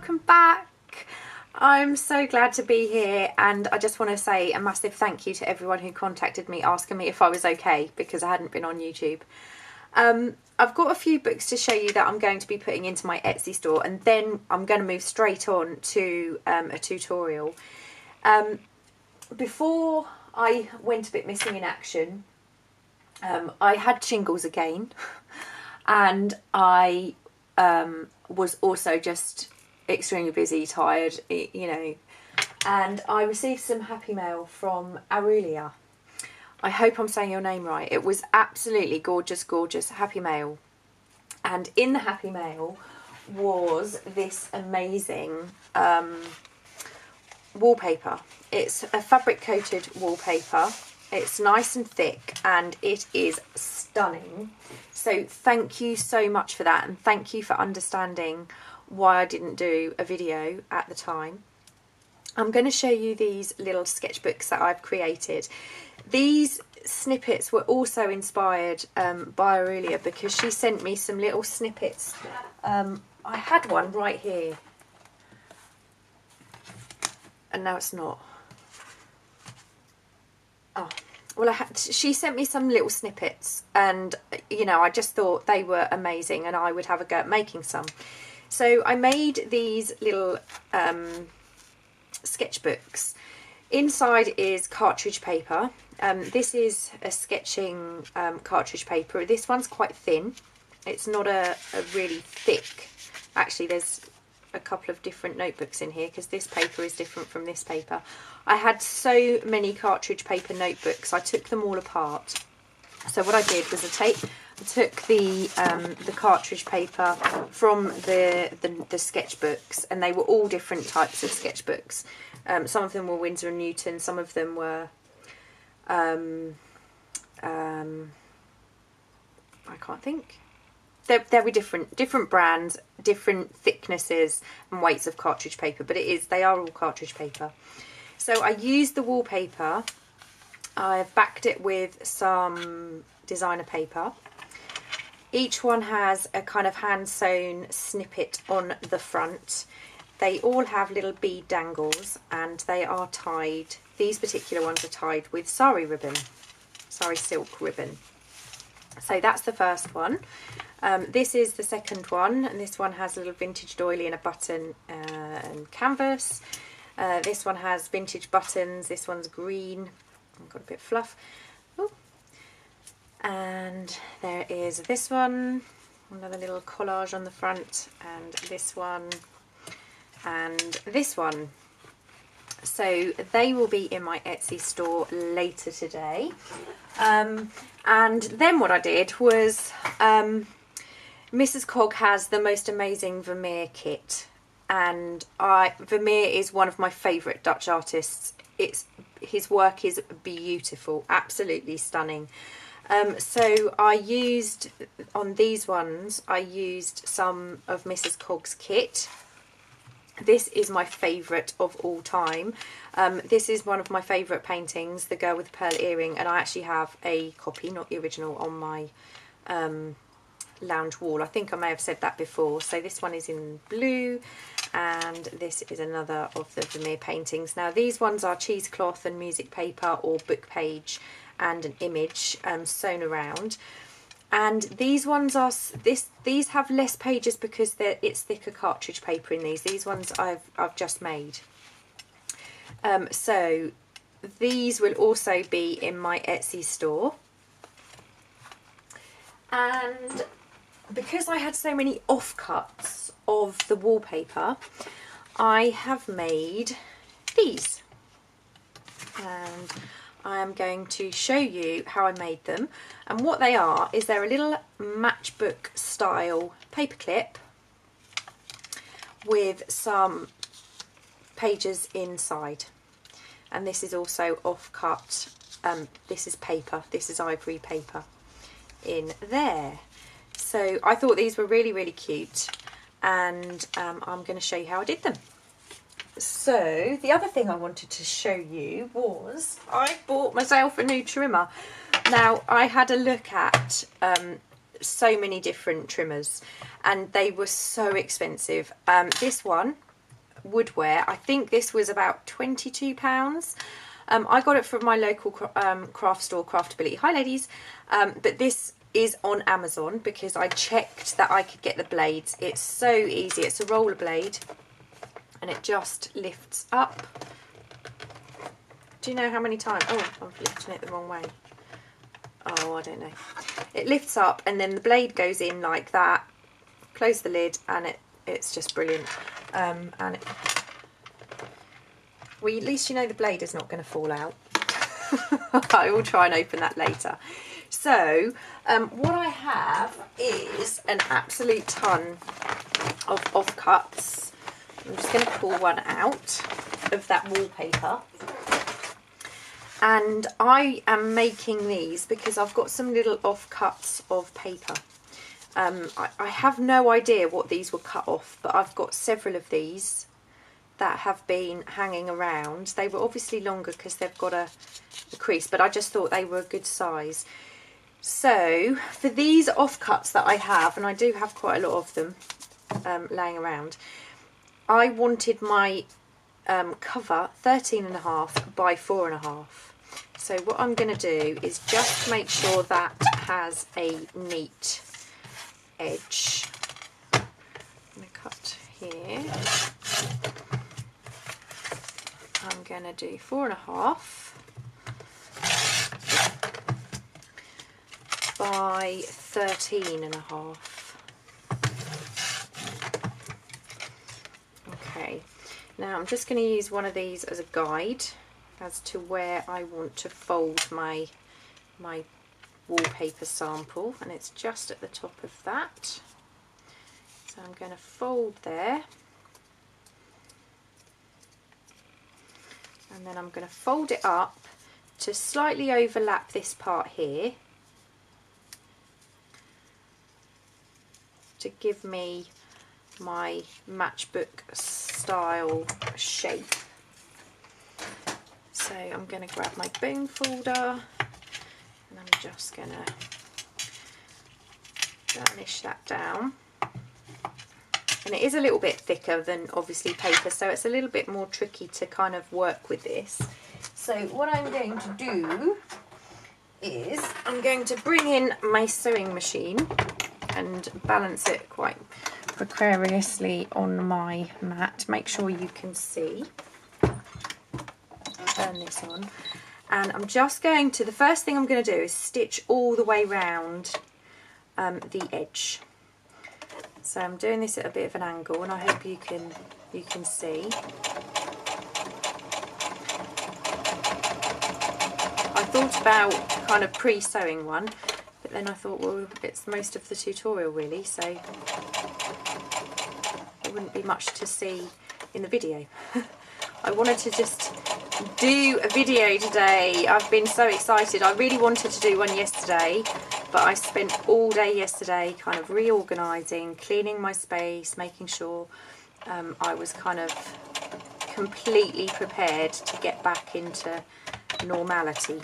welcome back. I'm so glad to be here, and I just want to say a massive thank you to everyone who contacted me asking me if I was okay because I hadn't been on YouTube. I've got a few books to show you that I'm going to be putting into my Etsy store, and then I'm going to move straight on to a tutorial. Before I went a bit missing in action, I had shingles again, and I was also just extremely busy, tired, you know, and I received some happy mail from Aurelia. I hope I'm saying your name right. It was absolutely gorgeous, gorgeous happy mail, and in the happy mail was this amazing wallpaper. It's a fabric coated wallpaper. It's nice and thick and it is stunning. So thank you so much for that, and thank you for understanding why I didn't do a video at the time. I'm going to show you these little sketchbooks that I've created. These snippets were also inspired by Aurelia, because she sent me some little snippets. I had one right here, and now it's not. Oh, well, she sent me some little snippets, and you know, I just thought they were amazing and I would have a go at making some. So I made these little sketchbooks. Inside is cartridge paper. This is a sketching cartridge paper. This one's quite thin. It's not a really thick. Actually, there's a couple of different notebooks in here because this paper is different from this paper. I had so many cartridge paper notebooks, I took them all apart. So what I did was I took the cartridge paper from the sketchbooks, and they were all different types of sketchbooks. Some of them were Winsor & Newton, some of them were I can't think. There were different brands, different thicknesses and weights of cartridge paper, but they are all cartridge paper. So I used the wallpaper. I've backed it with some designer paper. Each one has a kind of hand sewn snippet on the front. They all have little bead dangles, and they are tied. These particular ones are tied with sari ribbon, sari silk ribbon. So that's the first one. This is the second one, and this one has a little vintage doily and a button and canvas. This one has vintage buttons. This one's green. I've got a bit of fluff. Ooh. And there is this one, another little collage on the front, and this one, and this one. So they will be in my Etsy store later today. And then what I did was, Mrs Cog has the most amazing Vermeer kit, and Vermeer is one of my favourite Dutch artists. His work is beautiful, absolutely stunning. So I used, on these ones, I used some of Mrs Cog's kit. This is my favourite of all time. This is one of my favourite paintings, The Girl with the Pearl Earring, and I actually have a copy, not the original, on my lounge wall. I think I may have said that before. So this one is in blue, and this is another of the Vermeer paintings. Now these ones are cheesecloth and music paper, or book page and an image sewn around. And these ones are these have less pages because it's thicker cartridge paper in these. These ones I've just made. So these will also be in my Etsy store. And because I had so many offcuts of the wallpaper, I have made these, and I am going to show you how I made them. And what they are is they're a little matchbook style paperclip with some pages inside, and this is also offcut. This is paper, this is ivory paper in there. So I thought these were really, really cute, and I'm going to show you how I did them. So the other thing I wanted to show you was I bought myself a new trimmer. Now I had a look at so many different trimmers, and they were so expensive. This one woodware. I think this was about £22. I got it from my local craft store, Craftability. Hi ladies. But this is on Amazon because I checked that I could get the blades. It's so easy. It's a roller blade and it just lifts up. Do you know how many times? Oh, I'm lifting it the wrong way. Oh, I don't know. It lifts up and then the blade goes in like that. Close the lid and it's just brilliant. And well, at least you know the blade is not going to fall out. I will try and open that later. So what I have is an absolute ton of offcuts. I'm just going to pull one out of that wallpaper. And I am making these because I've got some little offcuts of paper. I have no idea what these were cut off, but I've got several of these that have been hanging around. They were obviously longer because they've got a crease, but I just thought they were a good size. So for these offcuts that I have, and I do have quite a lot of them laying around, I wanted my cover 13.5 by 4.5. So what I'm going to do is just make sure that has a neat edge. I'm going to cut here. I'm going to do 4.5 by 13.5. Okay, now I'm just going to use one of these as a guide as to where I want to fold my wallpaper sample, and it's just at the top of that. So I'm going to fold there, and then I'm going to fold it up to slightly overlap this part here to give me my matchbook style shape. So I'm going to grab my bone folder and I'm just going to burnish that down. And it is a little bit thicker than obviously paper, so it's a little bit more tricky to kind of work with this. So what I'm going to do is I'm going to bring in my sewing machine and balance it quite precariously on my mat. Make sure you can see. Turn this on, and I'm just going to, the first thing I'm going to do is stitch all the way round the edge. So I'm doing this at a bit of an angle, and I hope you can see. I thought about kind of pre-sewing one, but then I thought, well, it's most of the tutorial really, so there wouldn't be much to see in the video. I wanted to just do a video today. I've been so excited. I really wanted to do one yesterday, but I spent all day yesterday kind of reorganising, cleaning my space, making sure I was kind of completely prepared to get back into normality,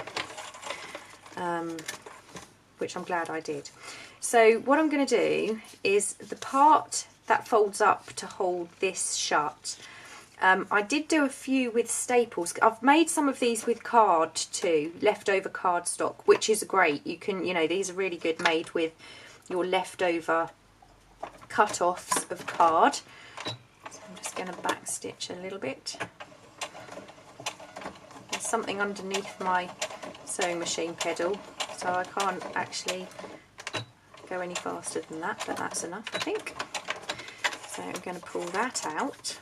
which I'm glad I did. So what I'm going to do is the part that folds up to hold this shut, I did do a few with staples. I've made some of these with card too, leftover cardstock, which is great. You can, you know, these are really good made with your leftover cut-offs of card. So I'm just going to back stitch a little bit. There's something underneath my sewing machine pedal, so I can't actually go any faster than that, but that's enough, I think. So I'm going to pull that out.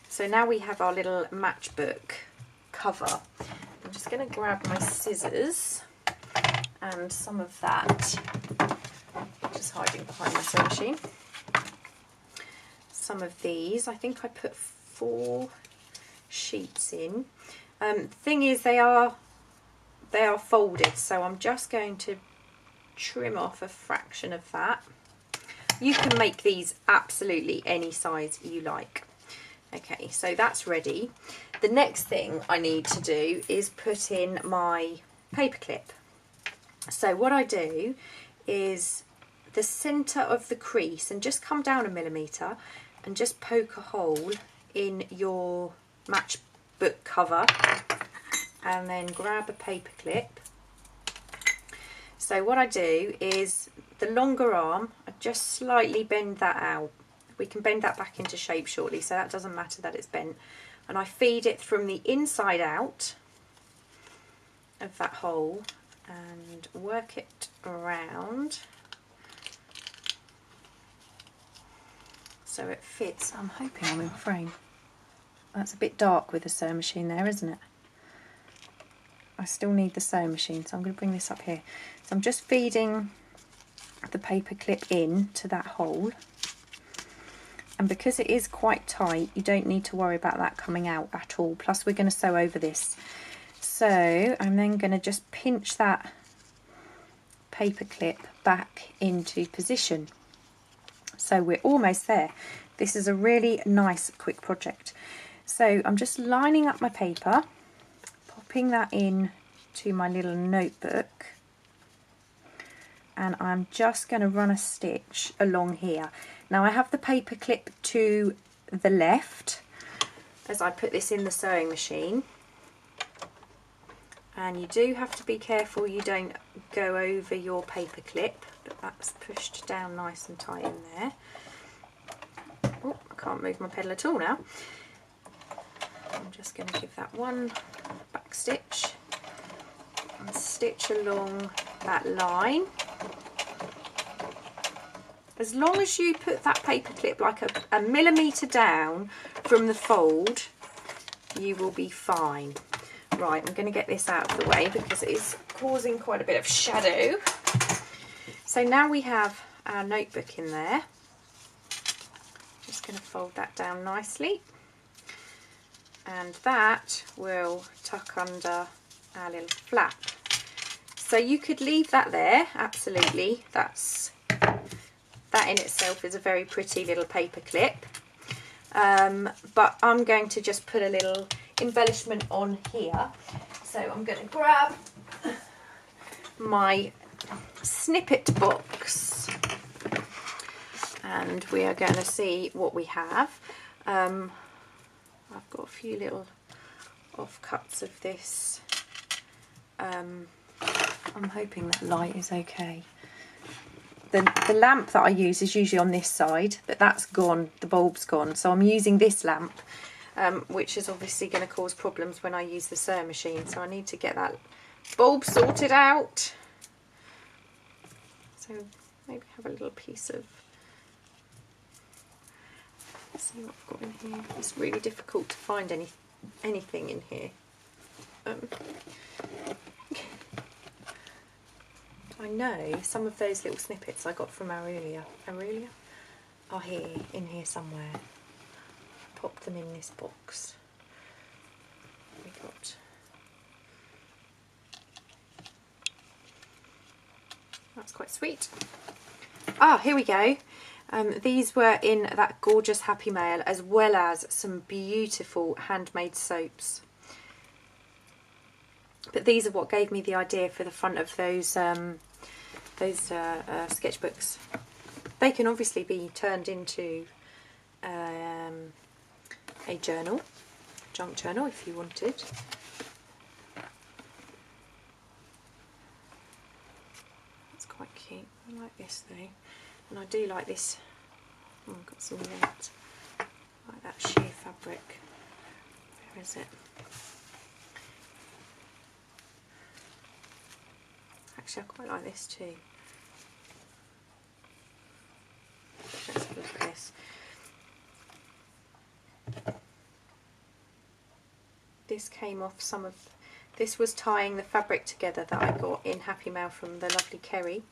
So now we have our little matchbook cover. I'm just going to grab my scissors and some of that, just hiding behind my sewing machine. Some of these, I think I put 4 sheets in. Thing is, they are folded, so I'm just going to trim off a fraction of that. You can make these absolutely any size you like. Okay, so that's ready. The next thing I need to do is put in my paperclip. So what I do is the centre of the crease, and just come down 1 millimetre and just poke a hole in your matchbook cover, and then grab a paper clip. So what I do is the longer arm, I just slightly bend that out. We can bend that back into shape shortly, so that doesn't matter that it's bent. And I feed it from the inside out of that hole and work it around so it fits. I'm hoping I'm in frame. That's a bit dark with the sewing machine there, isn't it? I still need the sewing machine, so I'm going to bring this up here. So I'm just feeding the paper clip in to that hole, and because it is quite tight, you don't need to worry about that coming out at all. Plus we're going to sew over this. So I'm then going to just pinch that paper clip back into position. So we're almost there. This is a really nice quick project. So I'm just lining up my paper, popping that in to my little notebook, and I'm just going to run a stitch along here. Now I have the paper clip to the left as I put this in the sewing machine, and you do have to be careful you don't go over your paper clip, but that's pushed down nice and tight in there. Oh, I can't move my pedal at all now. I'm just going to give that one back stitch and stitch along that line. As long as you put that paper clip like a millimetre down from the fold, you will be fine. Right, I'm going to get this out of the way because it is causing quite a bit of shadow. So now we have our notebook in there. Just going to fold that down nicely, and that will tuck under our little flap. So you could leave that there, absolutely. That in itself is a very pretty little paper clip, but I'm going to just put a little embellishment on here. So I'm going to grab my snippet box and we are going to see what we have. I've got a few little offcuts of this. I'm hoping that light is okay. The lamp that I use is usually on this side, but that's gone, the bulb's gone, so I'm using this lamp, which is obviously going to cause problems when I use the sewing machine, so I need to get that bulb sorted out. So maybe have a little piece of, let's see what I've got in here. It's really difficult to find anything in here. I know some of those little snippets I got from Aurelia are here, in here somewhere. Pop them in this box. We got, that's quite sweet. Ah, here we go. These were in that gorgeous Happy Mail, as well as some beautiful handmade soaps. But these are what gave me the idea for the front of those sketchbooks. They can obviously be turned into a journal, junk journal if you wanted. That's quite cute. I like this though, and I do like this. Oh, I've got some net, like that sheer fabric. Where is it? Actually, I quite like this too. Let's have a look at this. This came off some of, this was tying the fabric together that I got in Happy Mail from the lovely Kerry.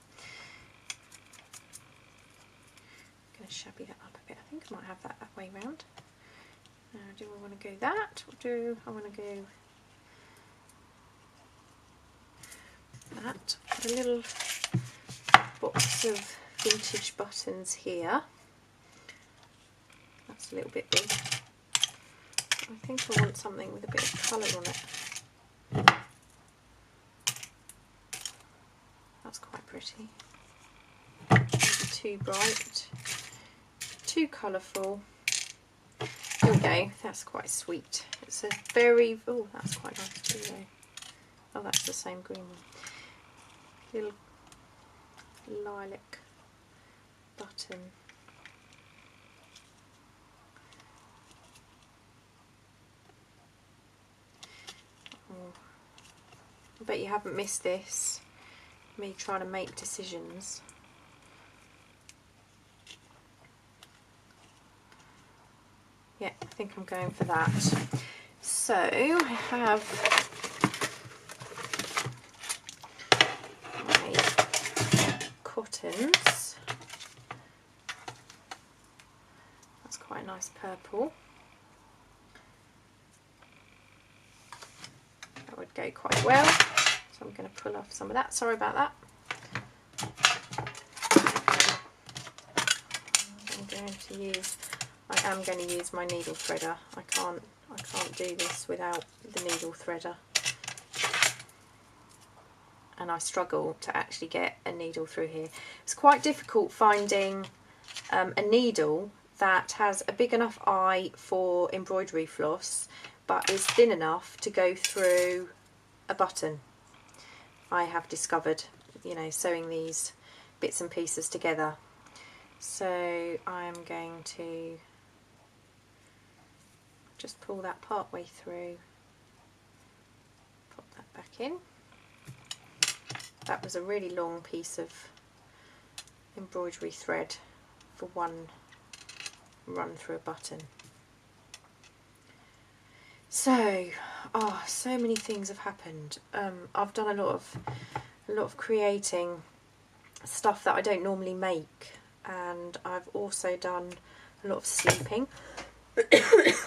I'm going to shabby that up a bit. I think I might have that way round. Now, do I want to go that, or do I want to go that? A little box of vintage buttons here. That's a little bit big. I think I want something with a bit of colour on it. That's quite pretty. Maybe too bright, too colourful. we go. That's quite sweet. It's a very, oh, that's quite nice too though. Oh, that's the same green one. Little lilac button. Oh, I bet you haven't missed this. Me trying to make decisions. Yeah, I think I'm going for that. So I have my cottons. That's quite a nice purple. That would go quite well. So I'm going to pull off some of that. Sorry about that. I am going to use my needle threader. I can't do this without the needle threader. And I struggle to actually get a needle through here. It's quite difficult finding a needle that has a big enough eye for embroidery floss, but is thin enough to go through a button. I have discovered, you know, sewing these bits and pieces together. So I'm going to just pull that part way through, pop that back in. That was a really long piece of embroidery thread for one run through a button. So, oh, so many things have happened. I've done a lot of creating stuff that I don't normally make, and I've also done a lot of sleeping.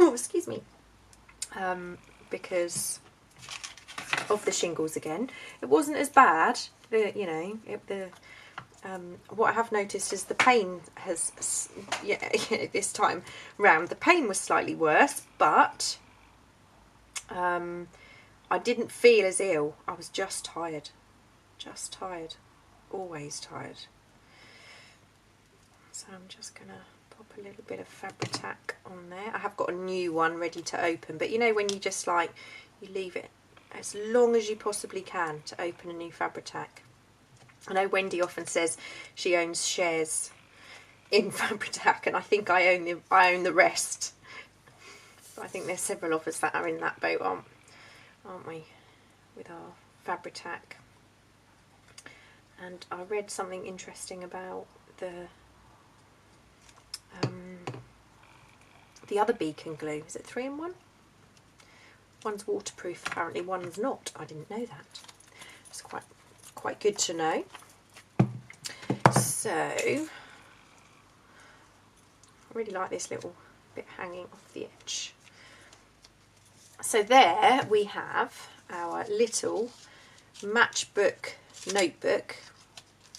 Oh, excuse me. Because of the shingles again. It wasn't as bad. You know, what I have noticed is the pain has, yeah, this time round the pain was slightly worse, but I didn't feel as ill. I was just tired, always tired. So I'm just gonna pop a little bit of Fabri-Tac on there. I have got a new one ready to open, but you know when you just like, you leave it as long as you possibly can to open a new Fabri-Tac. I know Wend'y often says she owns shares in Fabri-Tac, and I think I own the rest. But I think there's several of us that are in that boat, aren't we, with our Fabri-Tac. And I read something interesting about the other beacon glue. Is it 3-in-1? One's waterproof apparently, one's not. I didn't know that. It's quite good to know. So I really like this little bit hanging off the edge. So there we have our little Matchbook notebook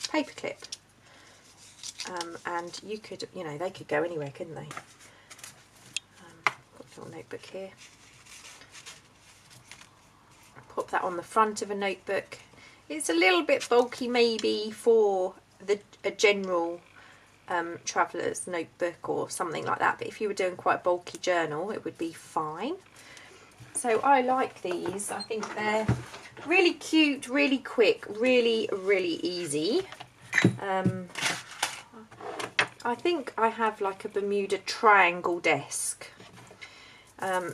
paperclip. And you could, you know, they could go anywhere, couldn't they? Got a little notebook here. Pop that on the front of a notebook. It's a little bit bulky maybe for a general traveller's notebook or something like that, but if you were doing quite a bulky journal it would be fine. So I like these. I think they're really cute, really quick, really easy. I think I have like a Bermuda triangle desk,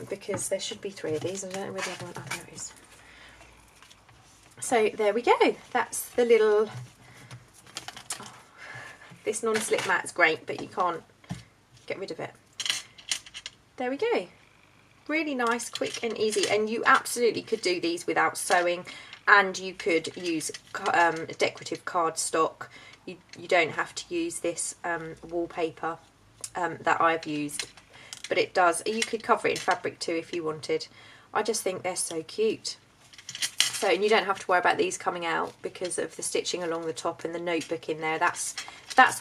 because there should be 3 of these. I don't know where the other one, oh there it is. So there we go. That's the little, oh, this non-slip mat's great, but you can't get rid of it. There we go. Really nice, quick and easy, and you absolutely could do these without sewing, and you could use decorative cardstock. You don't have to use this wallpaper that I've used, but it does. You could cover it in fabric too if you wanted. I just think they're so cute. So, and you don't have to worry about these coming out because of the stitching along the top and the notebook in there. That's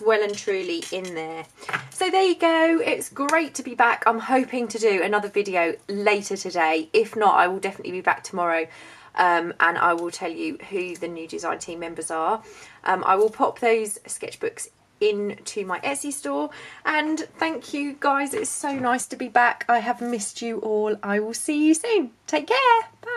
well and truly in there. So there you go. It's great to be back. I'm hoping to do another video later today. If not, I will definitely be back tomorrow. And I will tell you who the new design team members are. I will pop those sketchbooks into my Etsy store. And thank you guys, it's so nice to be back. I have missed you all. I will see you soon. Take care. Bye.